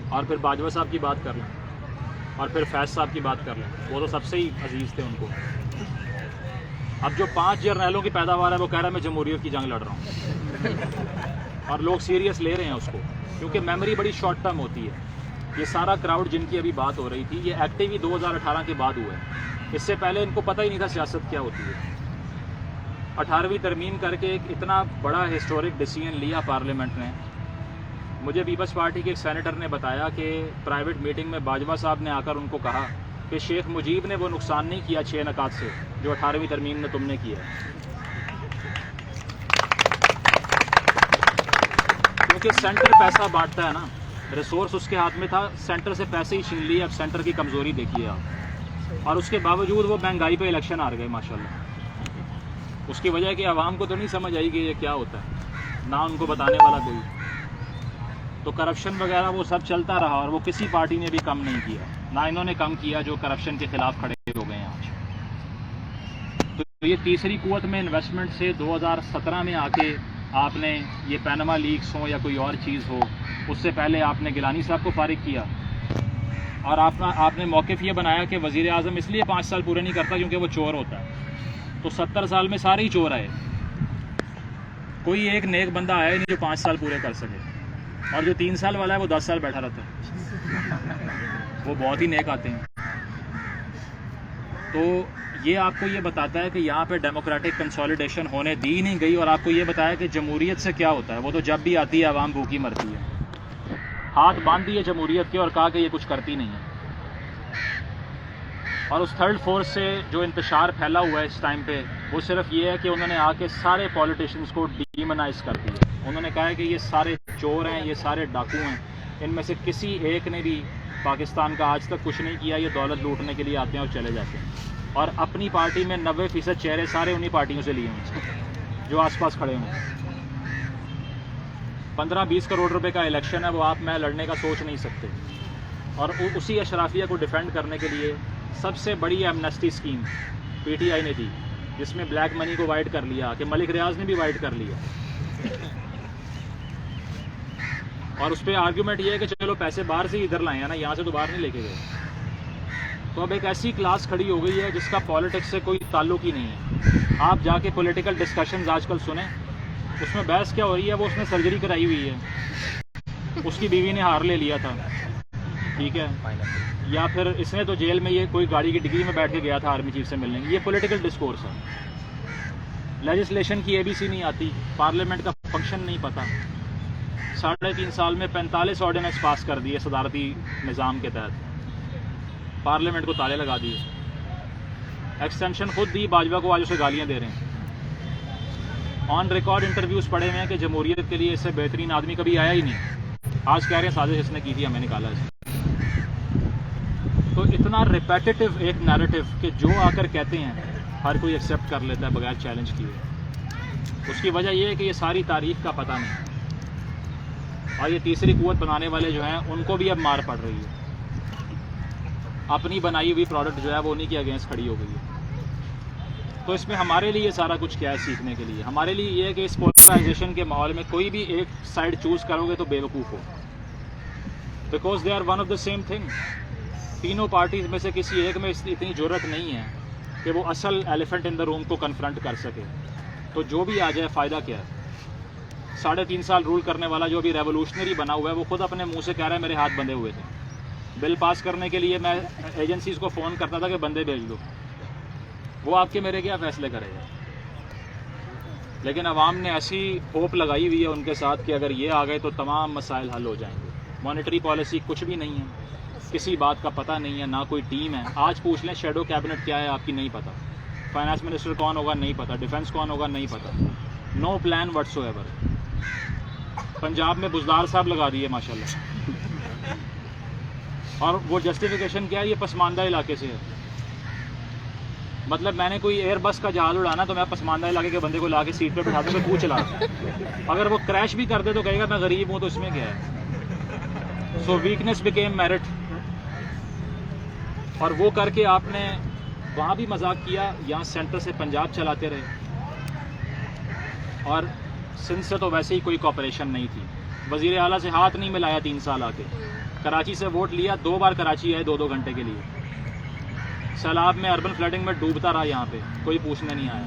اور پھر باجوہ صاحب کی بات کر لیں, اور پھر فیض صاحب کی بات کر لیں, وہ تو سب سے ہی عزیز تھے ان کو. اب جو 5 جرنیلوں کی پیداوار ہے وہ کہہ رہا ہے میں جمہوریت کی جنگ لڑ رہا ہوں, اور لوگ سیریس لے رہے ہیں اس کو, کیونکہ میموری بڑی شارٹ ٹرم ہوتی ہے. یہ سارا کراؤڈ جن کی ابھی بات ہو رہی تھی, یہ ایکٹیو ہی 2018 کے بعد ہوا ہے. اس سے پہلے ان کو پتہ ہی نہیں تھا سیاست کیا ہوتی ہے. 18ویں ترمیم کر کے ایک اتنا بڑا ہسٹورک ڈیسیژن لیا پارلیمنٹ نے. مجھے پیپلز پارٹی کے ایک سینیٹر نے بتایا کہ پرائیویٹ میٹنگ میں باجوہ صاحب نے آ کر ان کو کہا کہ شیخ مجیب نے وہ نقصان نہیں کیا 6 نکات سے جو 18ویں ترمیم میں تم نے کیا, کیونکہ سینٹر پیسہ بانٹتا ہے نا, ریسورس اس کے ہاتھ میں تھا, سینٹر سے پیسے ہی چھین لیے. اب سینٹر کی کمزوری دیکھیے آپ, اور اس کے باوجود وہ مہنگائی پہ الیکشن ہار گئے ماشاءاللہ. اس کی وجہ کہ عوام کو تو نہیں سمجھ آئی کہ یہ کیا ہوتا ہے, نہ ان کو بتانے والا کوئی. تو کرپشن وغیرہ وہ سب چلتا رہا, اور وہ کسی پارٹی نے بھی کم نہیں کیا, نہ انہوں نے کم کیا جو کرپشن کے خلاف کھڑے ہو گئے ہیں آج. تو یہ تیسری قوت میں انویسٹمنٹ سے 2017 میں آ کے آپ نے یہ پینما لیکس ہوں یا کوئی اور چیز ہو, اس سے پہلے آپ نے گیلانی صاحب کو فارغ کیا, اور آپ نے موقف یہ بنایا کہ وزیر اعظم اس لیے 5 سال پورے نہیں کرتا کیونکہ وہ چور ہوتا ہے. تو 70 سال میں سارے ہی چور آئے, کوئی ایک نیک بندہ آیا ہی نہیں جو 5 سال پورے کر سکے. اور جو 3 سال والا ہے وہ 10 سال بیٹھا رہتا ہے, وہ بہت ہی نیک آتے ہیں. تو یہ آپ کو یہ بتاتا ہے کہ یہاں پہ ڈیموکریٹک کنسالیڈیشن ہونے دی نہیں گئی, اور آپ کو یہ بتایا کہ جمہوریت سے کیا ہوتا ہے. وہ تو جب بھی آتی ہے عوام بھوکی مرتی ہے. ہاتھ باندھ دیے جمہوریت کے اور کہا کہ یہ کچھ کرتی نہیں ہے. اور اس تھرڈ فورس سے جو انتشار پھیلا ہوا ہے اس ٹائم پہ, وہ صرف یہ ہے کہ انہوں نے آ کے سارے پولیٹیشنز کو ڈیمونائز کر دیا. انہوں نے کہا ہے کہ یہ سارے چور ہیں, یہ سارے ڈاکو ہیں, ان میں سے کسی ایک نے بھی پاکستان کا آج تک کچھ نہیں کیا. یہ دولت لوٹنے کے لیے آتے ہیں اور چلے جاتے ہیں. اور اپنی پارٹی میں 90% چہرے سارے انہی پارٹیوں سے لیے ہوئے ہیں جو آس پاس کھڑے ہوئے ہیں. 15-20 کروڑ روپے کا الیکشن ہے, وہ آپ میں لڑنے کا سوچ نہیں سکتے. اور اسی اشرافیہ کو ڈیفینڈ کرنے کے لیے سب سے بڑی Amnesty scheme P T I نے دی, جس میں بلیک منی کو وائٹ کر لیا, کہ ملک ریاض نے بھی وائٹ کر لیا. اور اس پہ آرگیومنٹ یہ ہے کہ چلو پیسے باہر سے ادھر لائے ہیں نا, یہاں سے تو باہر نہیں لے کے گئے. تو اب ایک ایسی کلاس کھڑی ہو گئی ہے جس کا پالیٹکس سے کوئی تعلق ہی نہیں ہے. آپ جا کے پولیٹیکل ڈسکشنز آج کل سنیں, اس میں بحث کیا ہو رہی ہے, وہ اس نے سرجری کرائی ہوئی ہے, اس کی بیوی نے ہار لے لیا تھا, ٹھیک ہے, یا پھر اس نے تو جیل میں یہ کوئی گاڑی کی ڈگری میں بیٹھ کے گیا تھا آرمی چیف سے ملنے. یہ پولیٹیکل ڈسکورس ہے. لیجسلیشن کی ABC نہیں آتی, پارلیمنٹ کا فنکشن نہیں پتہ. 3.5 سال میں 45 آرڈیننس پاس کر دیے صدارتی نظام کے تحت, پارلیمنٹ کو تالے لگا دیے. ایکسٹینشن خود دی باجوہ کو, آج اسے گالیاں دے رہے ہیں. آن ریکارڈ انٹرویوز پڑے ہوئے ہیں کہ جمہوریت کے لیے اس سے بہترین آدمی کبھی آیا ہی نہیں. آج کہہ رہے ہیں سازش اس نے کی تھی, ہمیں نکالا اسے. تو اتنا ریپیٹیو ایک نیریٹو کہ جو آ کر کہتے ہیں ہر کوئی ایکسیپٹ کر لیتا ہے بغیر چیلنج کیے. اس کی وجہ یہ ہے کہ یہ ساری تاریخ کا پتہ نہیں, اور یہ تیسری قوت بنانے والے جو ہیں ان کو بھی اب مار پڑ رہی ہے. اپنی بنائی ہوئی پروڈکٹ جو ہے وہ انہی کے اگینسٹ کھڑی ہو گئی ہے. تو اس میں ہمارے لیے یہ سارا کچھ کیا ہے سیکھنے کے لیے؟ ہمارے لیے یہ ہے کہ اس پولرائزیشن کے ماحول میں کوئی بھی ایک سائڈ چوز کرو گے تو بیوقوف ہو, because they are one of the same thing. تینوں پارٹیز میں سے کسی ایک میں اتنی جرت نہیں ہے کہ وہ اصل ایلیفنٹ ان دا روم کو کنفرنٹ کر سکے. تو جو بھی آ جائے فائدہ کیا ہے؟ 3.5 سال رول کرنے والا جو ابھی ریولوشنری بنا ہوا ہے وہ خود اپنے منہ سے کہہ رہا ہے میرے ہاتھ بندھے ہوئے تھے. بل پاس کرنے کے لیے میں ایجنسیز کو فون کرتا تھا کہ بندے بھیج دو. وہ آپ کے میرے کیا فیصلے کرے گا؟ لیکن عوام نے ایسی ہوپ لگائی ہوئی ہے ان کے ساتھ کہ اگر یہ آ گئے تو تمام مسائل حل ہو جائیں گے. مانیٹری پالیسی کچھ بھی نہیں ہے, کسی بات کا پتہ نہیں ہے, نہ کوئی ٹیم ہے. آج پوچھ لیں شیڈو کیبنٹ کیا ہے آپ کی نہیں پتہ, فائنانس منسٹر کون ہوگا نہیں پتہ, ڈیفنس کون ہوگا نہیں پتہ. نو پلان وٹس ایور. پنجاب میں بزدار صاحب لگا دیے ماشاءاللہ, اور وہ جسٹیفیکیشن کیا ہے, یہ پسماندہ علاقے سے ہے. مطلب میں نے کوئی ایئر بس کا جہاز اڑانا تو میں پسماندہ علاقے کے بندے کو لا کے سیٹ پہ بٹھا دوں کہ تو چلا. اگر وہ کریش بھی کر دے تو کہے گا میں غریب ہوں, تو اس میں کیا ہے؟ سو ویکنیس بیکیم میرٹ. اور وہ کر کے آپ نے وہاں بھی مذاق کیا, یہاں سینٹر سے پنجاب چلاتے رہے. اور سندھ سے تو ویسے ہی کوئی کوپریشن نہیں تھی. وزیر اعلیٰ سے ہاتھ نہیں ملایا 3 سال آ کے. کراچی سے ووٹ لیا, 2 بار کراچی آئے 2-2 گھنٹے کے لیے. سیلاب میں اربن فلڈنگ میں ڈوبتا رہا, یہاں پہ کوئی پوچھنے نہیں آیا.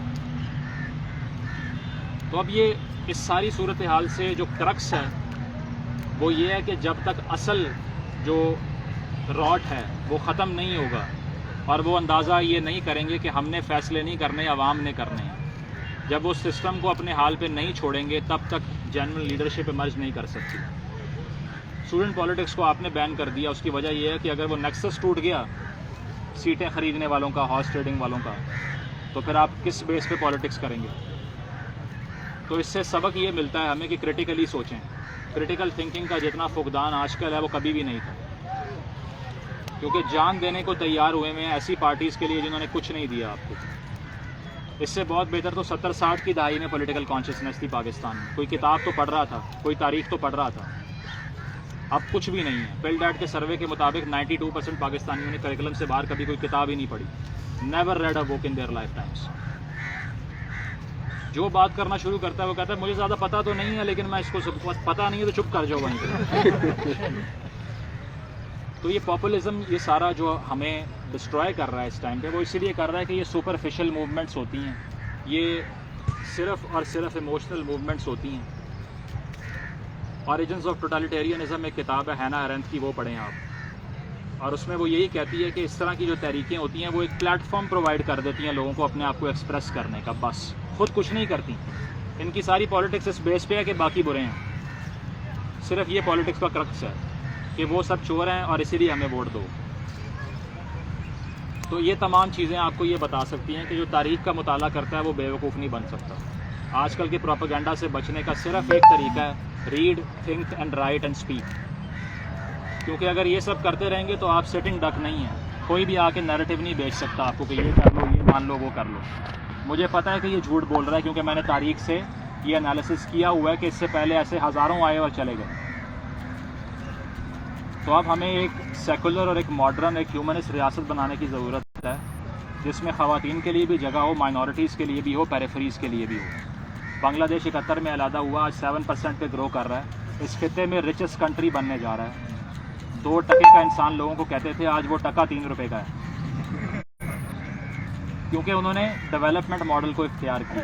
تو اب یہ اس ساری صورتحال سے جو کرکس ہے وہ یہ ہے کہ جب تک اصل جو راٹ ہے وہ ختم نہیں ہوگا اور وہ اندازہ یہ نہیں کریں گے کہ ہم نے فیصلے نہیں کرنے, عوام نے کرنے ہیں, جب وہ سسٹم کو اپنے حال پہ نہیں چھوڑیں گے تب تک جنرل لیڈرشپ ایمرج نہیں کر سکتی. اسٹوڈنٹ پالیٹکس کو آپ نے بین کر دیا. اس کی وجہ یہ ہے کہ اگر وہ نیکسس ٹوٹ گیا سیٹیں خریدنے والوں کا, ہارس ٹریڈنگ والوں کا, تو پھر آپ کس بیس پہ پالیٹکس کریں گے؟ تو اس سے سبق یہ ملتا ہے ہمیں کہ کریٹیکلی سوچیں. کریٹیکل تھنکنگ کا جتنا فقدان آج کل ہے وہ کبھی بھی نہیں تھا, کیونکہ جان دینے کو تیار ہوئے ہیں ایسی پارٹیز کے لیے جنہوں نے کچھ نہیں دیا آپ کو. اس سے بہت بہتر تو 70-60 کی دہائی میں پولیٹیکل کانشیسنیس تھی پاکستان میں. کوئی کتاب تو پڑھ رہا تھا, کوئی تاریخ تو پڑھ رہا تھا. اب کچھ بھی نہیں ہے. پل ڈیٹ کے سروے کے مطابق 92% پاکستانیوں نے کریکولم سے باہر کبھی کوئی کتاب ہی نہیں پڑھی. Never read a book in their life times. جو بات کرنا شروع کرتا ہے وہ کہتا ہے مجھے زیادہ پتہ تو نہیں ہے لیکن میں اس کو پتہ نہیں ہے تو چپ کر جاؤ وہیں پہ. تو یہ پاپولزم یہ سارا جو ہمیں ڈسٹرائے کر رہا ہے اس ٹائم پہ، وہ اسی لیے کر رہا ہے کہ یہ سپرفیشل موومنٹس ہوتی ہیں، یہ صرف اور صرف ایموشنل موومنٹس ہوتی ہیں۔ اوریجنز آف ٹوٹالیٹیرینزم ایک کتاب ہے ہینا ارینتھ کی، وہ پڑھیں آپ، اور اس میں وہ یہی کہتی ہے کہ اس طرح کی جو تحریکیں ہوتی ہیں وہ ایک پلیٹ فارم پرووائڈ کر دیتی ہیں لوگوں کو اپنے آپ کو ایکسپریس کرنے کا، بس خود کچھ نہیں کرتی۔ ان کی ساری پالیٹکس اس بیس پہ ہے کہ باقی برے ہیں، صرف یہ پالیٹکس کا کرکس ہے کہ وہ سب چور ہیں اور اسی لیے ہمیں ووٹ دو۔ تو یہ تمام چیزیں آپ کو یہ بتا سکتی ہیں کہ جو تاریخ کا مطالعہ کرتا ہے وہ بیوقوف نہیں بن سکتا۔ آج کل کے پروپیگنڈا سے بچنے کا صرف ایک طریقہ ہے، read, think and write and speak, کیونکہ اگر یہ سب کرتے رہیں گے تو آپ سٹنگ ڈک نہیں ہیں، کوئی بھی آ کے نیریٹو نہیں بیچ سکتا آپ کو کہ یہ کر لو، یہ مان لو، وہ کر لو۔ مجھے پتہ ہے کہ یہ جھوٹ بول رہا ہے کیونکہ میں نے تاریخ سے یہ انالیسس کیا ہوا ہے کہ اس سے پہلے ایسے ہزاروں آئے اور چلے گئے۔ تو اب ہمیں ایک سیکولر اور ایک ماڈرن، ایک ہیومنسٹ ریاست بنانے کی ضرورت ہے جس میں خواتین کے لیے بھی جگہ ہو، مائنورٹیز کے لیے بھی ہو، پیریفریز کے لیے بھی ہو۔ بنگلہ دیش 71 میں علیحدہ ہوا، آج 7% پہ گرو کر رہا ہے، اس خطے میں ریچسٹ کنٹری بننے جا رہا ہے۔ 2 کا انسان لوگوں کو کہتے تھے، آج وہ ٹکا 3 روپے کا ہے، کیونکہ انہوں نے ڈیولپمنٹ ماڈل کو اختیار کیا۔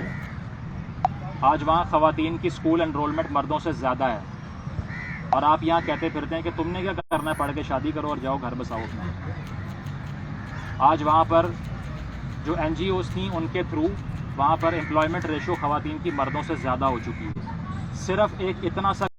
آج وہاں خواتین کی اسکول انرولمنٹ مردوں سے زیادہ ہے، اور آپ یہاں کہتے پھرتے ہیں کہ تم نے کیا کرنا ہے، پڑھ کے شادی کرو اور جاؤ گھر بساؤ اپنا۔ آج وہاں پر جو NGOs تھیں ان کے تھرو وہاں پر امپلائمنٹ ریشو خواتین کی مردوں سے زیادہ ہو چکی ہے۔ صرف ایک اتنا سا